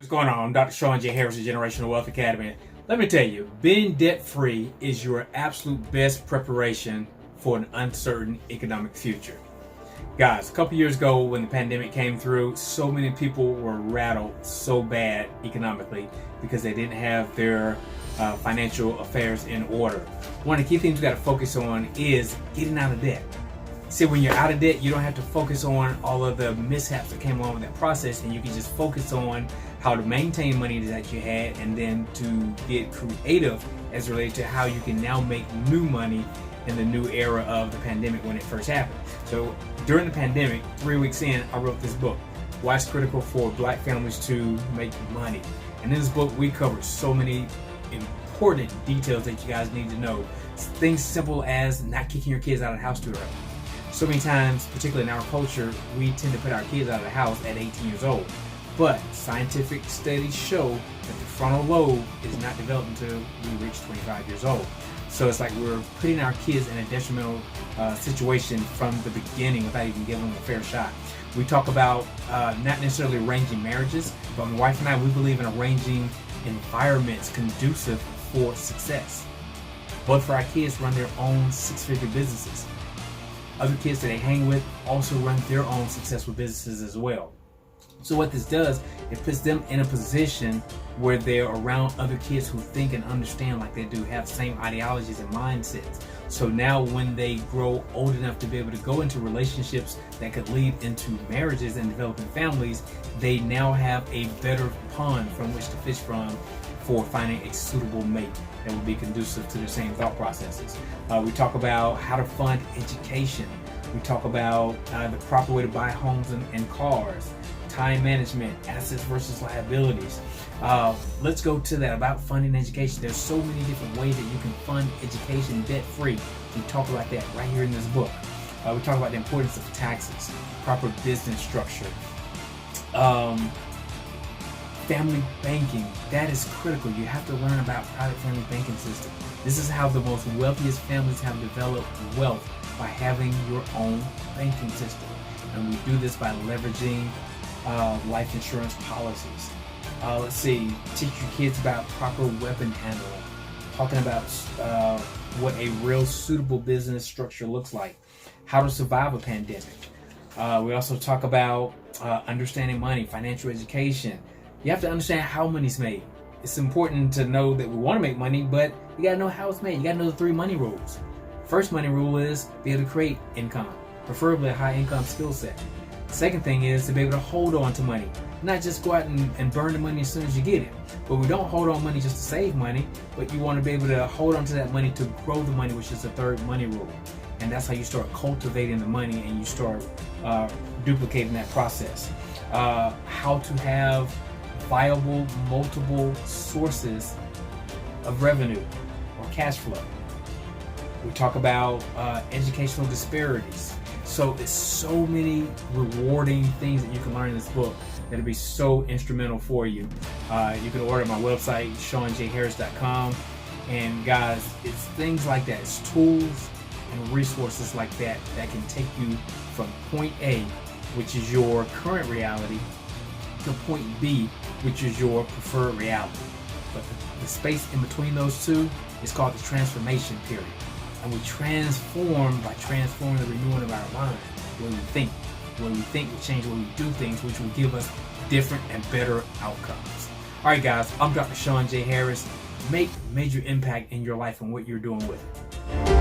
What's going on? I'm Dr. Sean J. Harris of Generational Wealth Academy. Let me tell you, being debt-free is your absolute best preparation for an uncertain economic future. Guys, a couple years ago when the pandemic came through, so many people were rattled so bad economically because they didn't have their financial affairs in order. One of the key things we got to focus on is getting out of debt. See, when you're out of debt, you don't have to focus on all of the mishaps that came along with that process, and you can just focus on how to maintain money that you had and then to get creative as related to how you can now make new money in the new era of the pandemic when it first happened. So during the pandemic, 3 weeks in, I wrote this book, Why It's Critical for Black Families to Make Money. And in this book, we covered so many important details that you guys need to know. Things simple as not kicking your kids out of the house too early. So many times, particularly in our culture, we tend to put our kids out of the house at 18 years old. But scientific studies show that the frontal lobe is not developed until we reach 25 years old. So it's like we're putting our kids in a detrimental situation from the beginning without even giving them a fair shot. We talk about not necessarily arranging marriages, but my wife and I, we believe in arranging environments conducive for success. Both for our kids run their own six-figure businesses. Other kids that they hang with also run their own successful businesses as well. So what this does, it puts them in a position where they're around other kids who think and understand like they do, have the same ideologies and mindsets. So now when they grow old enough to be able to go into relationships that could lead into marriages and developing families, they now have a better pond from which to fish from for finding a suitable mate that will be conducive to their same thought processes. We talk about how to fund education. We talk about the proper way to buy homes and cars, time management, assets versus liabilities. Let's go to that about funding education. There's so many different ways that you can fund education debt-free. We talk about that right here in this book. We talk about the importance of taxes, proper business structure, family banking. That is critical. You have to learn about private family banking system. This is how the most wealthiest families have developed wealth, by having your own banking system. And we do this by leveraging life insurance policies. Let's see, teach your kids about proper weapon handling, talking about what a real suitable business structure looks like, how to survive a pandemic. We also talk about understanding money, financial education. You have to understand how money's made. It's important to know that we want to make money, but you gotta know how it's made. You gotta know the 3 money rules. First money rule is be able to create income, preferably a high income skill set. Second thing is to be able to hold on to money, not just go out and burn the money as soon as you get it. But we don't hold on money just to save money, but you want to be able to hold on to that money to grow the money, which is the 3rd money rule. And that's how you start cultivating the money and you start duplicating that process. How to have viable multiple sources of revenue or cash flow. We talk about educational disparities. So there's so many rewarding things that you can learn in this book that'll be so instrumental for you. You can order at my website, SeanJHarris.com. And guys, it's things like that. It's tools and resources like that that can take you from point A, which is your current reality, to point B, which is your preferred reality. But the space in between those two is called the transformation period. And we transform by transforming the renewing of our mind. When we think will change the way we do things, which will give us different and better outcomes. All right, guys, I'm Dr. Sean J. Harris. Make major impact in your life and what you're doing with it.